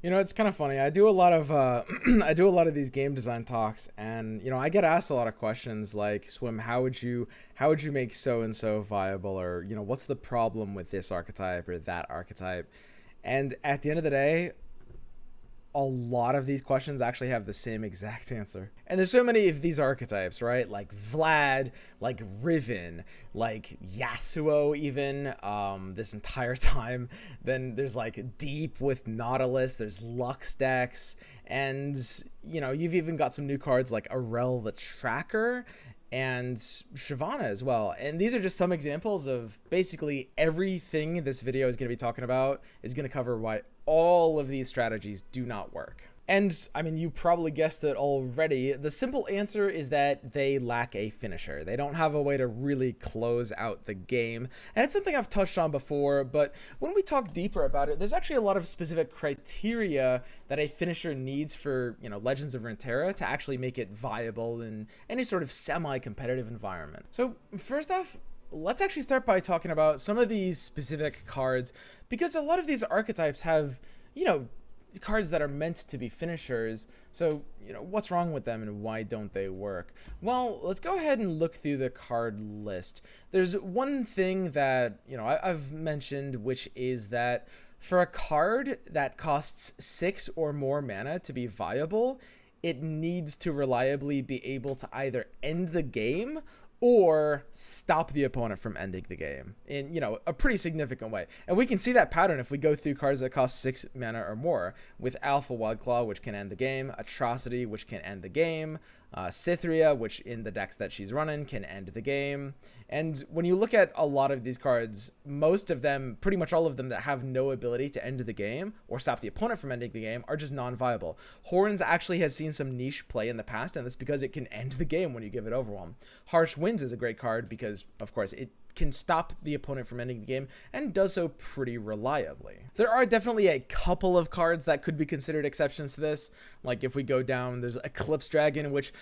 You know, it's kind of funny. I do a lot of I do a lot of these game design talks, and I get asked a lot of questions like, "Swim, how would you make so and so viable?" Or what's the problem with this archetype or that archetype? And at the end of the day, a lot of these questions actually have the same exact answer. And there's so many of these archetypes, right? Like Vlad, like Riven, like Yasuo even, this entire time. Then there's like Deep with Nautilus, there's Lux decks, and you've even got some new cards like Arel the Tracker and Shyvana as well. And these are just some examples of basically everything this video is going to be talking about is going to cover why all of these strategies do not work. And I mean, you probably guessed it already. The simple answer is that they lack a finisher. They don't have a way to really close out the game. And it's something I've touched on before, but when we talk deeper about it, there's actually a lot of specific criteria that a finisher needs for, Legends of Runeterra to actually make it viable in any sort of semi-competitive environment. So first off, let's actually start by talking about some of these specific cards, because a lot of these archetypes have, cards that are meant to be finishers. So, what's wrong with them and why don't they work? Well, let's go ahead and look through the card list. There's one thing that, I've mentioned, which is that for a card that costs 6 or more mana to be viable, it needs to reliably be able to either end the game or stop the opponent from ending the game in, a pretty significant way. And we can see that pattern if we go through cards that cost 6 mana or more, with Alpha Wildclaw, which can end the game, Atrocity, which can end the game, Cytheria, which in the decks that she's running can end the game. And when you look at a lot of these cards, most of them, pretty much all of them that have no ability to end the game or stop the opponent from ending the game, are just non-viable. Horns actually has seen some niche play in the past, and that's because it can end the game when you give it Overwhelm. Harsh Winds is a great card because, of course, it can stop the opponent from ending the game and does so pretty reliably. There are definitely a couple of cards that could be considered exceptions to this. Like if we go down, there's Eclipse Dragon, which,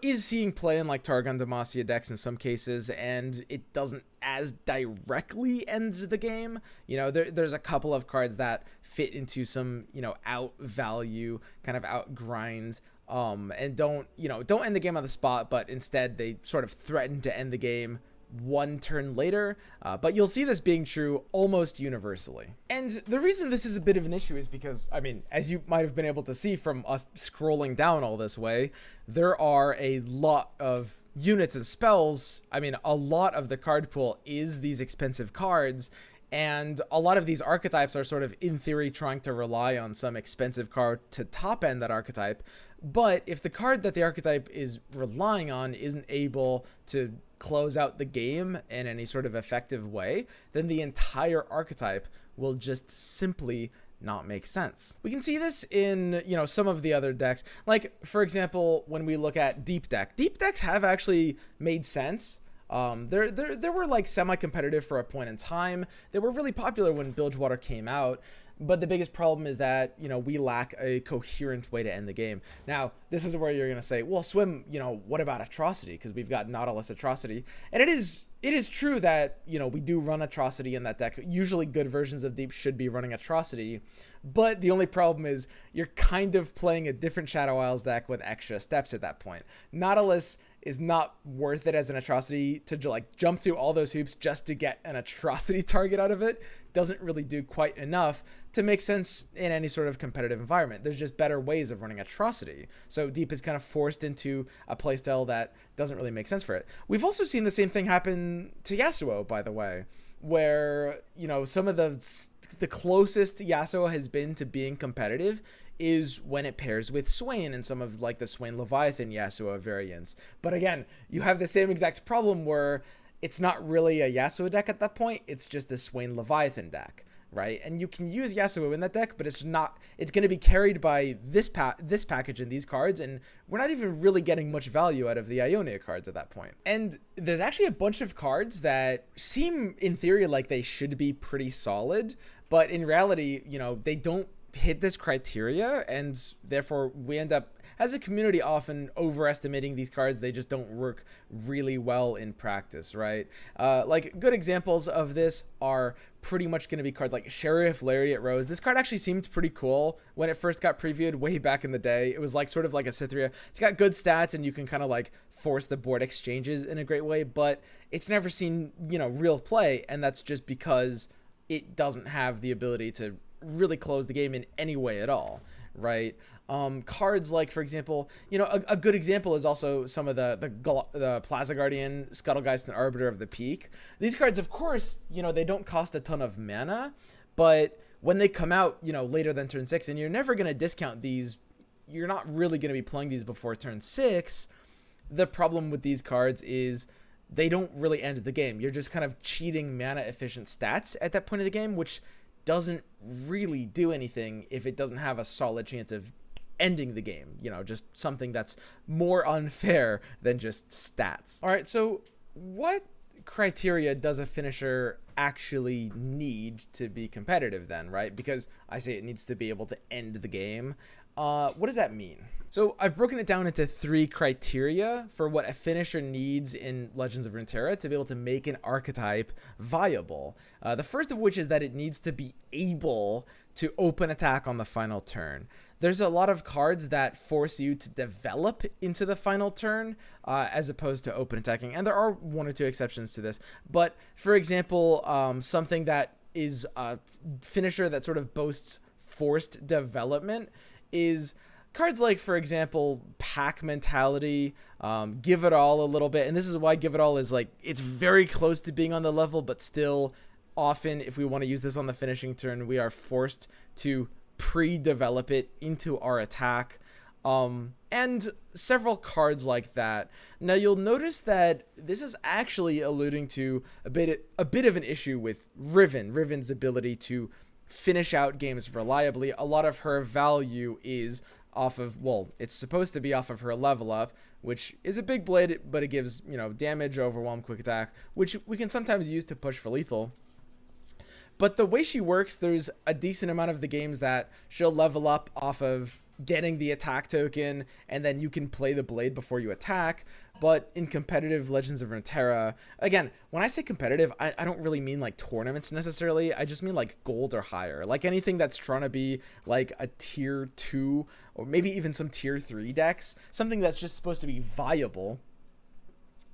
is seeing play in like Targon Demacia decks in some cases, and it doesn't as directly end the game. There's a couple of cards that fit into some, out value, kind of out grinds, and don't end the game on the spot, but instead they sort of threaten to end the game one turn later, but you'll see this being true almost universally. And the reason this is a bit of an issue is because, I mean, as you might have been able to see from us scrolling down all this way, there are a lot of units and spells. I mean, a lot of the card pool is these expensive cards, and a lot of these archetypes are sort of, in theory, trying to rely on some expensive card to top end that archetype. But if the card that the archetype is relying on isn't able to close out the game in any sort of effective way, then the entire archetype will just simply not make sense. We can see this in, some of the other decks. Like, for example, when we look at Deep decks have actually made sense. There were like semi-competitive for a point in time. They were really popular when Bilgewater came out. But the biggest problem is that, we lack a coherent way to end the game. Now, this is where you're going to say, well, Swim, what about Atrocity? Because we've got Nautilus Atrocity. And it is true that, we do run Atrocity in that deck. Usually good versions of Deep should be running Atrocity. But the only problem is you're kind of playing a different Shadow Isles deck with extra steps at that point. Nautilus is not worth it as an Atrocity to like jump through all those hoops just to get an Atrocity target out of it. Doesn't really do quite enough to make sense in any sort of competitive environment. There's just better ways of running Atrocity. So Deep is kind of forced into a playstyle that doesn't really make sense for it. We've also seen the same thing happen to Yasuo, by the way, where, some of the closest Yasuo has been to being competitive is when it pairs with Swain and some of like the Swain Leviathan Yasuo variants. But again, you have the same exact problem where it's not really a Yasuo deck at that point. It's just the Swain Leviathan deck, right? And you can use Yasuo in that deck, but it's going to be carried by this package and these cards, and we're not even really getting much value out of the Ionia cards at that point. And there's actually a bunch of cards that seem in theory like they should be pretty solid, but in reality, they don't hit this criteria, and therefore we end up, as a community, often overestimating these cards. They just don't work really well in practice, right? Like, good examples of this are pretty much going to be cards like Sheriff Lariat Rose. This card actually seemed pretty cool when it first got previewed way back in the day. It was like sort of like a Cytheria. It's got good stats, and you can kind of like force the board exchanges in a great way, but it's never seen, you know, real play, and that's just because it doesn't have the ability to really close the game in any way at all, right? Cards like, for example, you know, a good example is also some of the Plaza Guardian, Scuttlegeist, and Arbiter of the Peak. These cards, of course, you know, they don't cost a ton of mana, but when they come out, you know, later than turn 6, and you're never going to discount these, you're not really going to be playing these before turn 6. The problem with these cards is they don't really end the game. You're just kind of cheating mana efficient stats at that point of the game, which doesn't really do anything if it doesn't have a solid chance of ending the game. You know, just something that's more unfair than just stats. All right, so what criteria does a finisher actually need to be competitive then, right? Because I say it needs to be able to end the game. What does that mean? So I've broken it down into 3 criteria for what a finisher needs in Legends of Runeterra to be able to make an archetype viable. The first of which is that it needs to be able to open attack on the final turn. There's a lot of cards that force you to develop into the final turn as opposed to open attacking. And there are 1 or 2 exceptions to this. But for example, something that is a finisher that sort of boasts forced development is cards like, for example, Pack Mentality, Give It All a little bit. And this is why Give It All is like, it's very close to being on the level, but still often if we want to use this on the finishing turn, we are forced to pre-develop it into our attack. And several cards like that. Now you'll notice that this is actually alluding to a bit of an issue with Riven's ability to finish out games reliably. A lot of her value is off of, well, it's supposed to be off of her level up, which is a big blade, but it gives, you know, damage, overwhelm, quick attack, which we can sometimes use to push for lethal. But the way she works, there's a decent amount of the games that she'll level up off of getting the attack token, and then you can play the blade before you attack. But in competitive Legends of Runeterra, again, when I say competitive, I don't really mean like tournaments necessarily. I just mean like gold or higher. Like anything that's trying to be like a tier 2 or maybe even some tier 3 decks, something that's just supposed to be viable.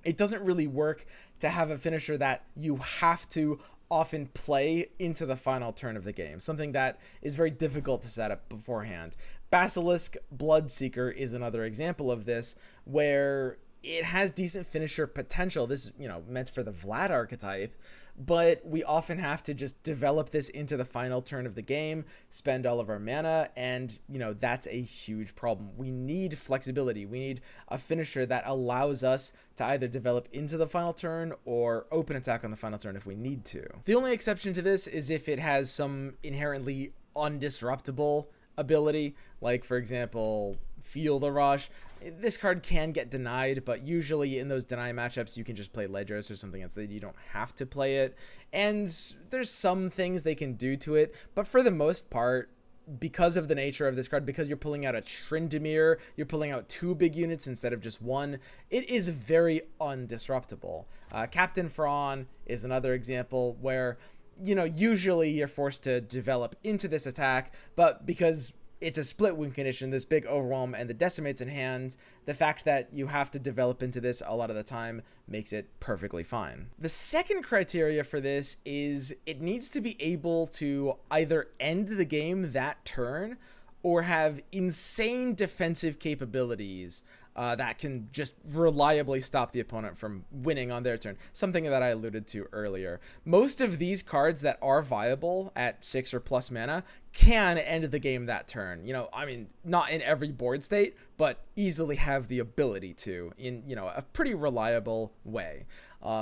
It doesn't really work to have a finisher that you have to often play into the final turn of the game, something that is very difficult to set up beforehand. Basilisk Bloodseeker is another example of this, where it has decent finisher potential. This is, you know, meant for the Vlad archetype, but we often have to just develop this into the final turn of the game, spend all of our mana, and, you know, that's a huge problem. We need flexibility. We need a finisher that allows us to either develop into the final turn or open attack on the final turn if we need to. The only exception to this is if it has some inherently undisruptible ability, like, for example, Feel the Rush. This card can get denied, but usually in those deny matchups, you can just play Ledros or something else that you don't have to play it. And there's some things they can do to it, but for the most part, because of the nature of this card, because you're pulling out a Tryndamere, you're pulling out 2 big units instead of just 1, it is very undisruptible. Captain Thrawn is another example where, you know, usually you're forced to develop into this attack, but because it's a split win condition, this big overwhelm and the decimates in hand, the fact that you have to develop into this a lot of the time makes it perfectly fine. The second criteria for this is it needs to be able to either end the game that turn or have insane defensive capabilities that can just reliably stop the opponent from winning on their turn. Something that I alluded to earlier. Most of these cards that are viable at 6 or plus mana can end the game that turn. You know, I mean, not in every board state, but easily have the ability to in, you know, a pretty reliable way.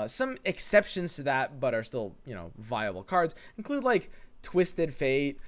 Some exceptions to that, but are still, you know, viable cards include like Twisted Fate.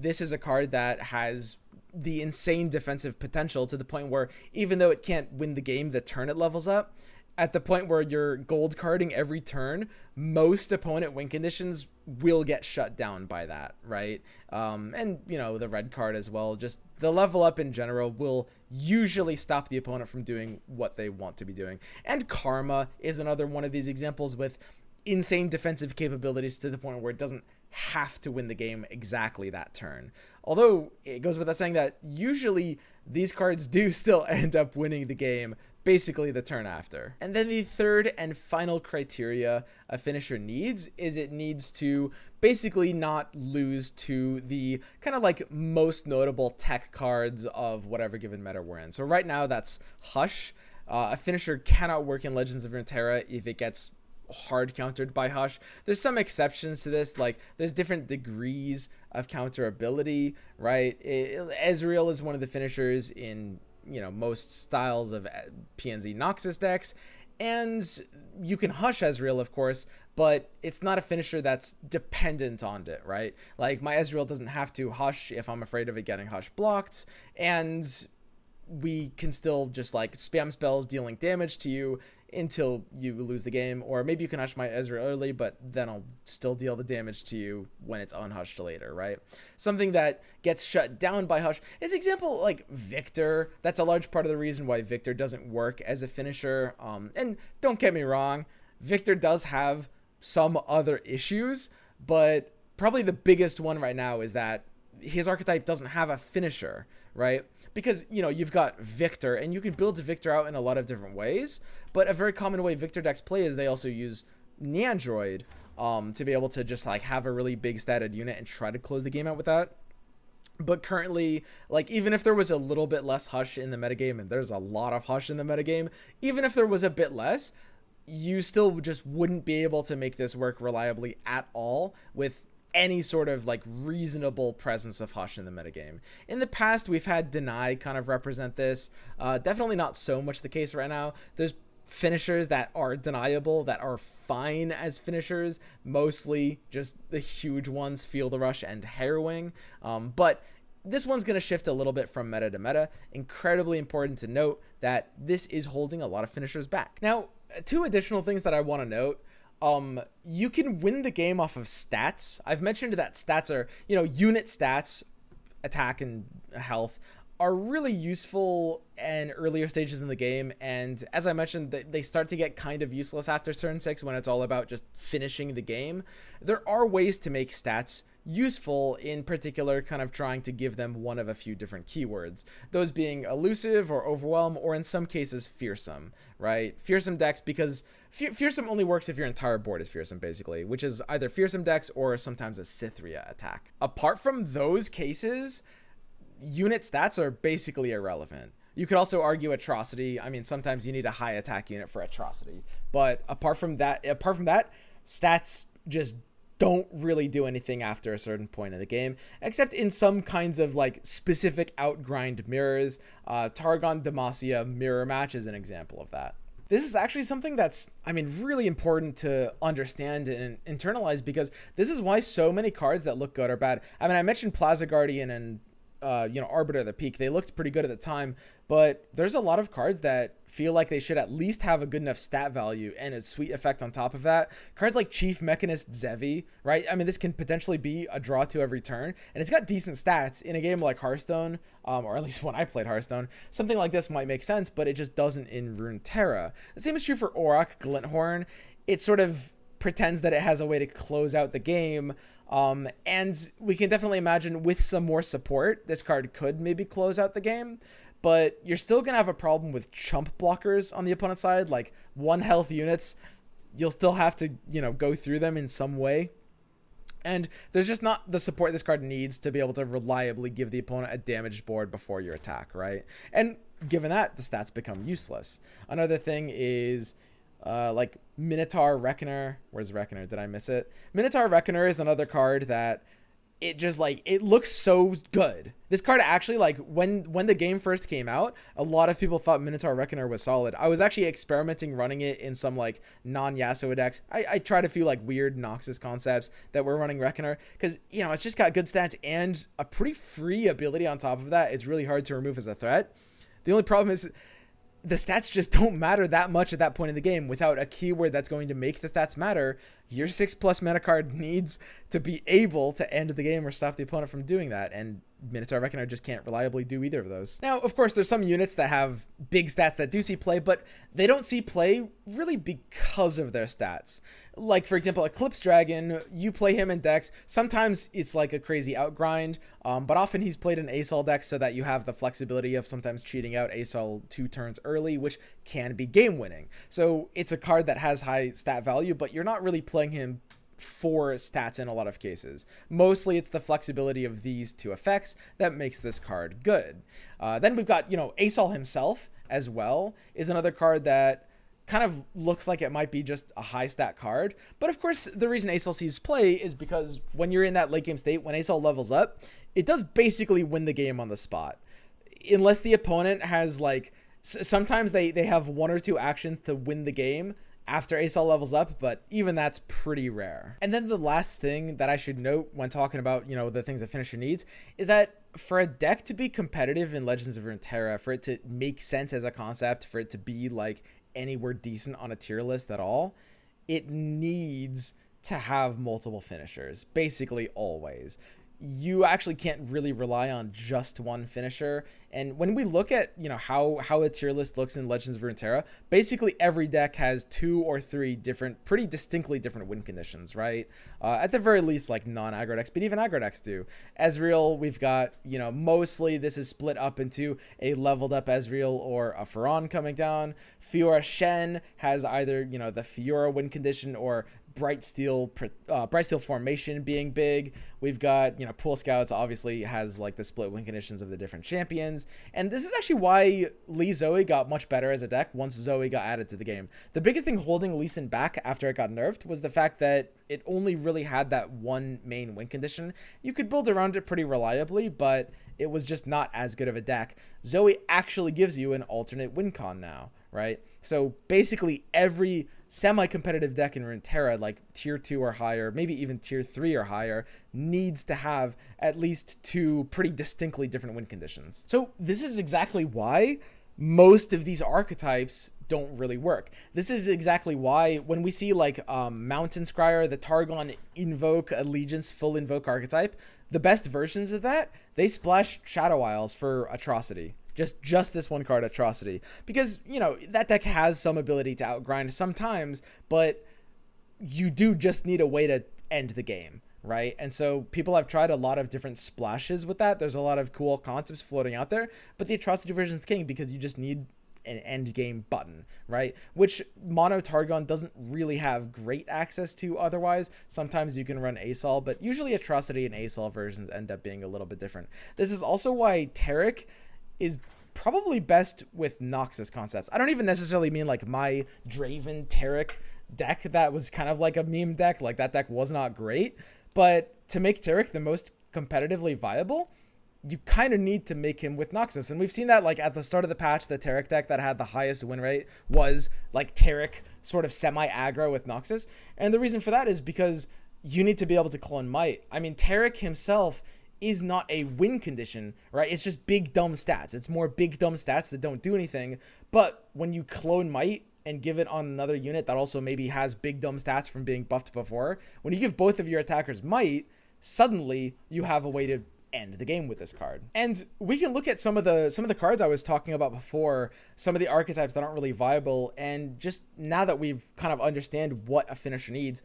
This is a card that has the insane defensive potential to the point where even though it can't win the game the turn it levels up, at the point where you're gold carding every turn, most opponent win conditions will get shut down by that, right? And, you know, the red card as well, just the level up in general will usually stop the opponent from doing what they want to be doing. And Karma is another one of these examples with insane defensive capabilities to the point where it doesn't have to win the game exactly that turn. Although it goes without saying that usually these cards do still end up winning the game basically the turn after. And then the third and final criteria a finisher needs is it needs to basically not lose to the kind of like most notable tech cards of whatever given meta we're in. So right now that's Hush. A finisher cannot work in Legends of Runeterra if it gets hard countered by Hush. There's some exceptions to this, like there's different degrees of counterability, right? Ezreal is one of the finishers in, you know, most styles of PNZ Noxus decks, and you can Hush Ezreal, of course, but it's not a finisher that's dependent on it, right? Like my Ezreal doesn't have to Hush if I'm afraid of it getting Hush blocked, and we can still just like spam spells dealing damage to you until you lose the game, or maybe you can Hush my Ezreal early, but then I'll still deal the damage to you when it's unhushed later, right? Something that gets shut down by Hush is example like Viktor. That's a large part of the reason why Viktor doesn't work as a finisher. And don't get me wrong, Viktor does have some other issues, but probably the biggest one right now is that his archetype doesn't have a finisher, right? Because, you know, you've got Viktor, and you can build Viktor out in a lot of different ways, but a very common way Viktor decks play is they also use Neandroid to be able to just like have a really big statted unit and try to close the game out with that. But currently, like, even if there was a little bit less Hush in the metagame, and there's a lot of Hush in the metagame, even if there was a bit less, you still just wouldn't be able to make this work reliably at all with any sort of like reasonable presence of Hush in the metagame. In the past, we've had Deny kind of represent this. Definitely not so much the case right now. There's finishers that are deniable, that are fine as finishers, mostly just the huge ones, Field Rush and Harrowing. But this one's going to shift a little bit from meta to meta. Incredibly important to note that this is holding a lot of finishers back. Now, two additional things that I want to note. You can win the game off of stats. I've mentioned that stats are, you know, unit stats, attack and health, are really useful in earlier stages in the game, and as I mentioned, they start to get kind of useless after turn 6 when it's all about just finishing the game. There are ways to make stats useful, in particular kind of trying to give them one of a few different keywords, those being elusive or overwhelm, or in some cases fearsome, right? Fearsome decks, because fearsome only works if your entire board is fearsome, basically, which is either fearsome decks or sometimes a Cythria attack. Apart from those cases, unit stats are basically irrelevant. You could also argue atrocity. I mean, sometimes you need a high attack unit for atrocity, but apart from that, stats just don't really do anything after a certain point in the game, except in some kinds of like specific outgrind mirrors. Targon Demacia mirror match is an example of that. This is actually something that's, I mean, really important to understand and internalize, because this is why so many cards that look good are bad. I mean, I mentioned Plaza Guardian and you know, Arbiter of the Peak. They looked pretty good at the time, but there's a lot of cards that feel like they should at least have a good enough stat value and a sweet effect on top of that. Cards like Chief Mechanist Zevi, right? I mean, this can potentially be a draw to every turn, and it's got decent stats in a game like Hearthstone, or at least when I played Hearthstone. Something like this might make sense, but it just doesn't in Runeterra. The same is true for Auroch Glinthorn. It sort of pretends that it has a way to close out the game, and we can definitely imagine with some more support, this card could maybe close out the game, but you're still going to have a problem with chump blockers on the opponent's side, like 1 health units. You'll still have to, you know, go through them in some way. And there's just not the support this card needs to be able to reliably give the opponent a damaged board before your attack, right? And given that, the stats become useless. Another thing is like Minotaur Reckoner. Where's Reckoner? Did I miss it? Minotaur Reckoner is another card that it just like, it looks so good. This card actually, like, when the game first came out, a lot of people thought Minotaur Reckoner was solid. I was actually experimenting running it in some like non-Yasuo decks. I tried a few like weird Noxus concepts that were running Reckoner, because, you know, it's just got good stats and a pretty free ability on top of that. It's really hard to remove as a threat. The only problem is the stats just don't matter that much at that point in the game. Without a keyword that's going to make the stats matter, your 6+ mana card needs to be able to end the game or stop the opponent from doing that. And Minotaur Reckoner just can't reliably do either of those. Now, of course, there's some units that have big stats that do see play, but they don't see play really because of their stats. Like, for example, Eclipse Dragon, you play him in decks. Sometimes it's like a crazy outgrind, but often he's played in ASOL decks so that you have the flexibility of sometimes cheating out ASOL 2 turns early, which can be game winning. So it's a card that has high stat value, but you're not really playing him for stats in a lot of cases. Mostly it's the flexibility of these two effects that makes this card good. Then we've got, ASOL himself as well is another card that kind of looks like it might be just a high stat card. But of course, the reason ASOL sees play is because when you're in that late game state, when ASOL levels up, it does basically win the game on the spot. Unless the opponent has sometimes they have 1 or 2 actions to win the game after ASOL levels up, but even that's pretty rare. And then the last thing that I should note when talking about, the things a finisher needs is that for a deck to be competitive in Legends of Runeterra, for it to make sense as a concept, for it to be anywhere decent on a tier list at all, it needs to have multiple finishers, basically always. You actually can't really rely on just one finisher. And when we look at, how a tier list looks in Legends of Runeterra, basically every deck has 2 or 3 different, pretty distinctly different win conditions, right? At the very least, non-aggro decks, but even aggro decks do. Ezreal, we've got, mostly this is split up into a leveled up Ezreal or a Pharaon coming down. Fiora Shen has either, the Fiora win condition or Bright Steel formation being big. We've got, Pool Scouts obviously has the split win conditions of the different champions. And this is actually why Lee Zoe got much better as a deck once Zoe got added to the game. The biggest thing holding Lee Sin back after it got nerfed was the fact that it only really had that one main win condition. You could build around it pretty reliably, but it was just not as good of a deck. Zoe actually gives you an alternate win con now, right? So basically every semi-competitive deck in Runeterra, tier 2 or higher, maybe even tier 3 or higher, needs to have at least 2 pretty distinctly different win conditions. So this is exactly why most of these archetypes don't really work. This is exactly why when we see Mountain Scryer, the Targon Invoke Allegiance full Invoke archetype, the best versions of that, they splash Shadow Isles for Atrocity. Just this one card, Atrocity. Because, that deck has some ability to outgrind sometimes, but you do just need a way to end the game, right? And so people have tried a lot of different splashes with that. There's a lot of cool concepts floating out there, but the Atrocity version is king because you just need an end game button, right? Which Mono Targon doesn't really have great access to otherwise. Sometimes you can run ASOL, but usually Atrocity and ASOL versions end up being a little bit different. This is also why Taric is probably best with Noxus concepts. I don't even necessarily mean my Draven Taric deck that was kind of like a meme deck. That deck was not great, but to make Taric the most competitively viable, you kind of need to make him with Noxus. And we've seen that at the start of the patch, the Taric deck that had the highest win rate was Taric sort of semi-aggro with Noxus. And the reason for that is because you need to be able to clone Might. I mean, Taric himself is not a win condition, right? It's just big dumb stats. It's more big dumb stats that don't do anything. But when you clone Might and give it on another unit that also maybe has big dumb stats from being buffed before, when you give both of your attackers Might, suddenly you have a way to end the game with this card. And we can look at some of the cards I was talking about before, some of the archetypes that aren't really viable, and just now that we've kind of understand what a finisher needs,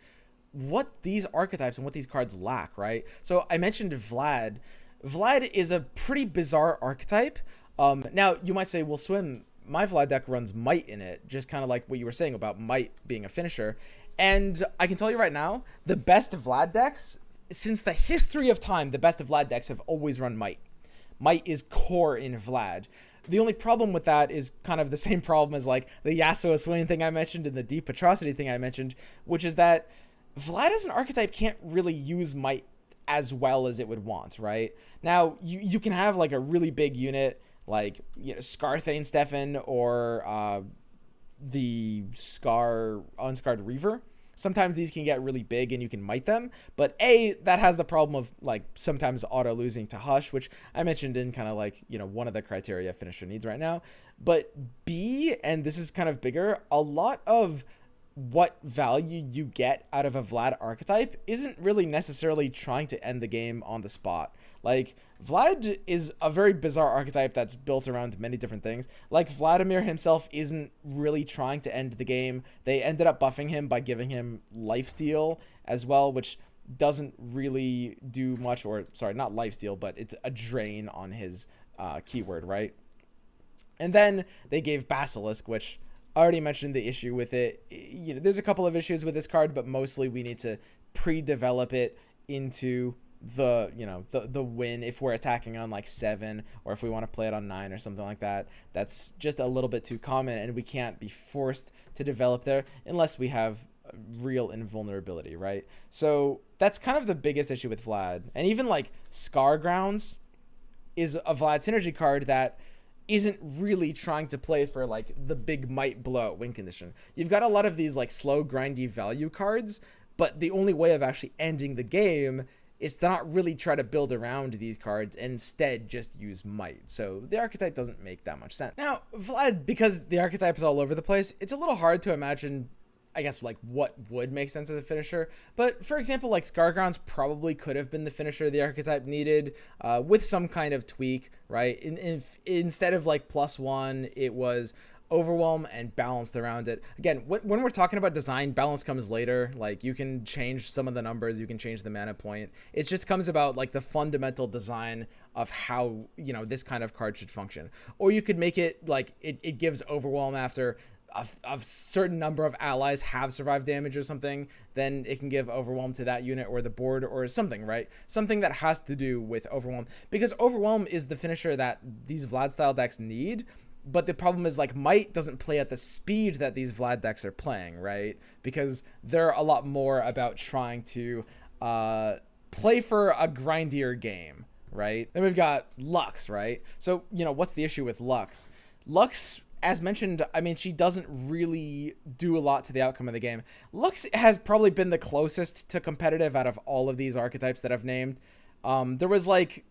what these archetypes and what these cards lack, right? So I mentioned Vlad. Vlad is a pretty bizarre archetype. Now you might say, well, Swim, my Vlad deck runs Might in it, just kind of like what you were saying about Might being a finisher. And I can tell you right now, the best Vlad decks, since the history of time, the best of Vlad decks have always run Might. Might is core in Vlad. The only problem with that is kind of the same problem as the Yasuo Swain thing I mentioned and the Deep Atrocity thing I mentioned, which is that Vlad as an archetype can't really use Might as well as it would want, right? Now, you can have a really big unit Scarthane Stefan or the Unscarred Reaver, sometimes these can get really big and you can mite them, but A, that has the problem of like sometimes auto losing to Hush, which I mentioned in kind of like, you know, one of the criteria finisher needs right now. But B, and this is kind of bigger, a lot of what value you get out of a Vlad archetype isn't really necessarily trying to end the game on the spot. Like, Vlad is a very bizarre archetype that's built around many different things. Like, Vladimir himself isn't really trying to end the game. They ended up buffing him by giving him lifesteal as well, which doesn't really do much, or sorry, not lifesteal, but it's a drain on his keyword, right? And then they gave Basilisk, which I already mentioned the issue with it. You know, there's a couple of issues with this card, but mostly we need to pre-develop it into the, you know, the win if we're attacking on like 7, or if we want to play it on 9 or something like that. That's just a little bit too common, and we can't be forced to develop there unless we have real invulnerability, right? So that's kind of the biggest issue with Vlad. And even like Scar Grounds is a Vlad synergy card that isn't really trying to play for like the big might blowout win condition. You've got a lot of these like slow grindy value cards, but the only way of actually ending the game is to not really try to build around these cards and instead just use might. So the archetype doesn't make that much sense. Now, Vlad, because the archetype is all over the place, it's a little hard to imagine, I guess, like what would make sense as a finisher. But for example, like Scargrounds probably could have been the finisher the archetype needed, with some kind of tweak, right? Instead of like +1, it was Overwhelm and balanced around it. Again, when we're talking about design, balance comes later. Like, you can change some of the numbers, you can change the mana point. It just comes about like the fundamental design of how, you know, this kind of card should function. Or you could make it like it gives Overwhelm after a certain number of allies have survived damage or something, then it can give Overwhelm to that unit or the board or something, right? Something that has to do with Overwhelm, because Overwhelm is the finisher that these Vlad style decks need. But the problem is, like, Might doesn't play at the speed that these Vlad decks are playing, right? Because they're a lot more about trying to play for a grindier game, right? Then we've got Lux, right? So, you know, what's the issue with Lux? Lux, as mentioned, I mean, she doesn't really do a lot to the outcome of the game. Lux has probably been the closest to competitive out of all of these archetypes that I've named. There was, like,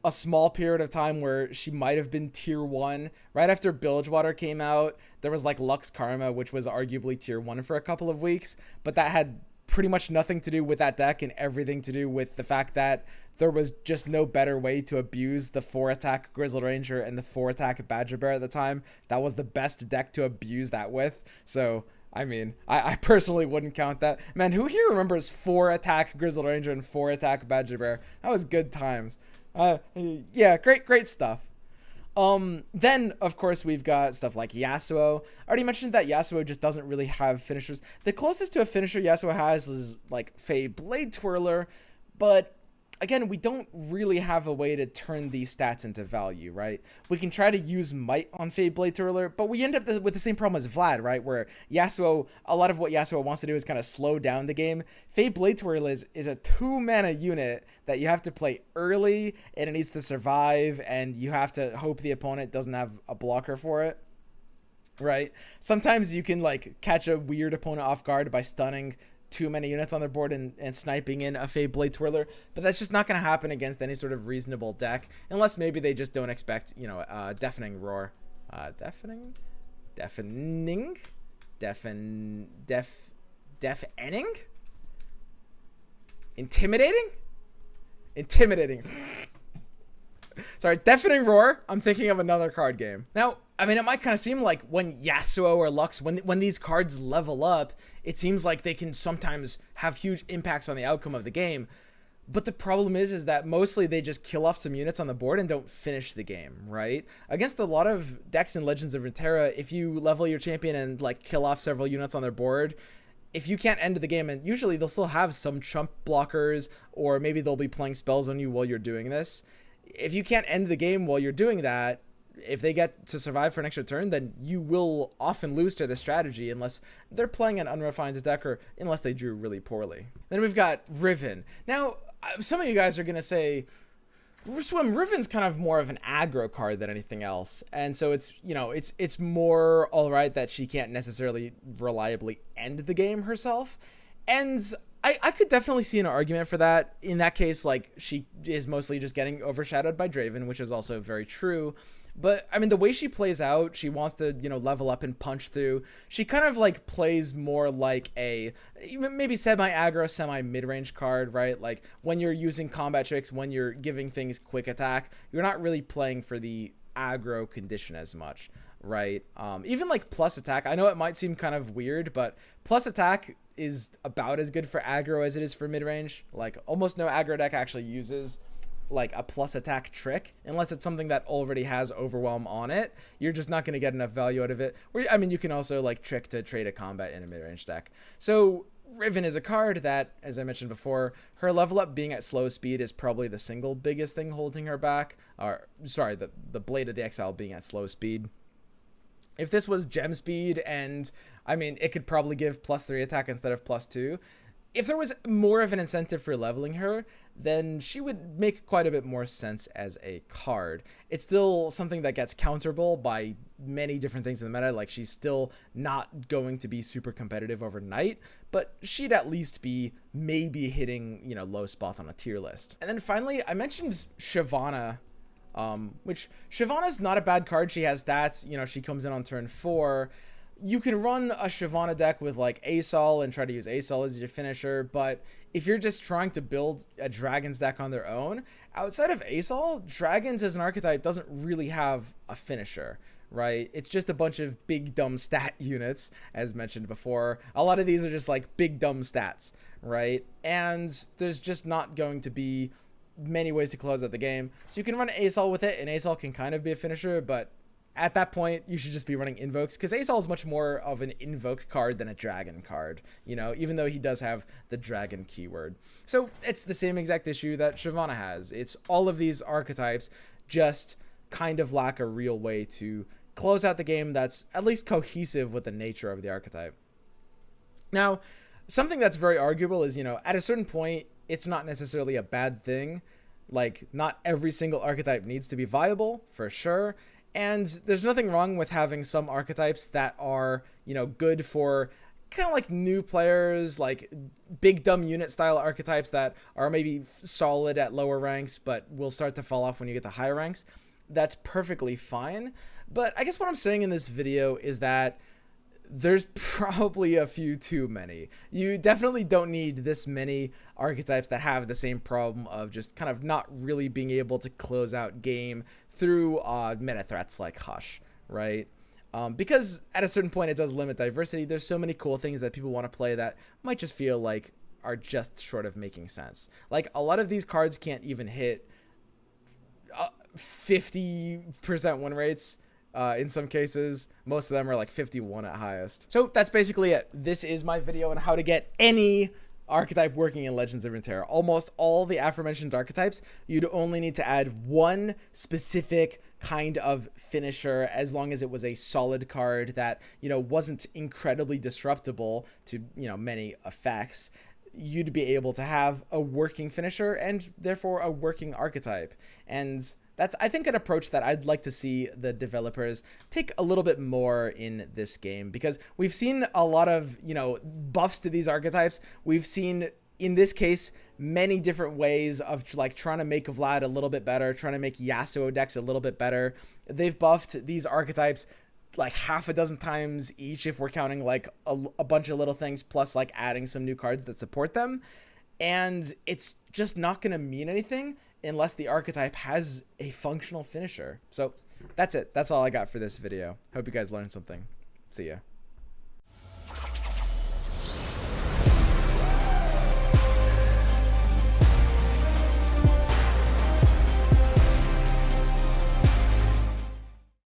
a small period of time where she might have been tier 1 right after Bilgewater came out. There was like Lux Karma, which was arguably tier 1 for a couple of weeks, but that had pretty much nothing to do with that deck and everything to do with the fact that there was just no better way to abuse the 4-attack Grizzled Ranger and the 4-attack Badger Bear at the time. That was the best deck to abuse that with. So I mean, I personally wouldn't count that. Man, who here remembers 4-attack Grizzled Ranger and 4-attack Badger Bear? That was good times. Yeah, great stuff. Then of course we've got stuff like Yasuo. I already mentioned that Yasuo just doesn't really have finishers. The closest to a finisher Yasuo has is like Fey Blade Twirler, but again, we don't really have a way to turn these stats into value, right? We can try to use Might on Fey Blade Twirler, but we end up with the same problem as Vlad, right? Where Yasuo, a lot of what Yasuo wants to do is kind of slow down the game. Fey Blade Twirler is a 2-mana unit that you have to play early, and it needs to survive, and you have to hope the opponent doesn't have a blocker for it, right? Sometimes you can like catch a weird opponent off guard by stunning too many units on their board and sniping in a Fey Blade Twirler, but that's just not going to happen against any sort of reasonable deck, unless maybe they just don't expect, you know, Deafening Roar. Deafening? Intimidating? Sorry, Deafening Roar. I'm thinking of another card game. Now, I mean, it might kind of seem like when Yasuo or Lux, when these cards level up, it seems like they can sometimes have huge impacts on the outcome of the game. But the problem is that mostly they just kill off some units on the board and don't finish the game, right? Against a lot of decks in Legends of Runeterra, if you level your champion and like kill off several units on their board, if you can't end the game, and usually they'll still have some chump blockers, or maybe they'll be playing spells on you while you're doing this. If you can't end the game while you're doing that, if they get to survive for an extra turn, then you will often lose to the strategy unless they're playing an unrefined deck or unless they drew really poorly. Then we've got Riven. Now, some of you guys are going to say, Swim, Riven's kind of more of an aggro card than anything else. And so it's, you know, it's more all right that she can't necessarily reliably end the game herself. And I could definitely see an argument for that. In that case, like, she is mostly just getting overshadowed by Draven, which is also very true. But I mean, the way she plays out, she wants to, level up and punch through. She kind of like plays more like a maybe semi-aggro, semi-mid-range card, right? Like when you're using combat tricks, when you're giving things quick attack, you're not really playing for the aggro condition as much, right? Even like plus attack, I know it might seem kind of weird, but plus attack is about as good for aggro as it is for mid-range. Like almost no aggro deck actually uses like a plus attack trick unless it's something that already has overwhelm on it. You're just not going to get enough value out of it. Or I mean, you can also like trick to trade a combat in a mid-range deck. So Riven is a card that, as I mentioned before, her level up being at slow speed is probably the single biggest thing holding her back. Or sorry, the Blade of the Exile being at slow speed. If this was gem speed, and I mean, it could probably give +3 attack instead of +2. If there was more of an incentive for leveling her, then she would make quite a bit more sense as a card. It's still something that gets counterable by many different things in the meta. Like, she's still not going to be super competitive overnight, but she'd at least be maybe hitting, low spots on a tier list. And then finally, I mentioned Shyvana, which Shyvana's not a bad card. She has stats, she comes in on turn 4. You can run a Shyvana deck with like Asol and try to use Asol as your finisher, but if you're just trying to build a Dragons deck on their own, outside of Asol, Dragons as an archetype doesn't really have a finisher, right? It's just a bunch of big dumb stat units, as mentioned before. A lot of these are just like big dumb stats, right? And there's just not going to be many ways to close out the game. So you can run Asol with it, and Asol can kind of be a finisher, but at that point, you should just be running invokes, because Asol is much more of an invoke card than a dragon card, even though he does have the dragon keyword. So it's the same exact issue that Shyvana has. It's all of these archetypes just kind of lack a real way to close out the game that's at least cohesive with the nature of the archetype. Now, something that's very arguable is, at a certain point, it's not necessarily a bad thing. Like, not every single archetype needs to be viable, for sure. And there's nothing wrong with having some archetypes that are, good for kind of like new players, like big dumb unit style archetypes that are maybe solid at lower ranks, but will start to fall off when you get to higher ranks. That's perfectly fine. But I guess what I'm saying in this video is that there's probably a few too many. You definitely don't need this many archetypes that have the same problem of just kind of not really being able to close out game through meta threats like Hush, right? Because at a certain point it does limit diversity. There's so many cool things that people want to play that might just feel like are just short of making sense. Like, a lot of these cards can't even hit 50% win rates. In some cases, most of them are like 51 at highest. So that's basically it. This is my video on how to get any archetype working in Legends of Runeterra. Almost all the aforementioned archetypes, you'd only need to add one specific kind of finisher, as long as it was a solid card that, wasn't incredibly disruptible to, many effects. You'd be able to have a working finisher and therefore a working archetype. And that's, I think, an approach that I'd like to see the developers take a little bit more in this game, because we've seen a lot of, buffs to these archetypes. We've seen, in this case, many different ways of like trying to make Vlad a little bit better, trying to make Yasuo decks a little bit better. They've buffed these archetypes like half a dozen times each, if we're counting like a bunch of little things, plus like adding some new cards that support them. And it's just not going to mean anything unless the archetype has a functional finisher. So that's it. That's all I got for this video. Hope you guys learned something. See ya.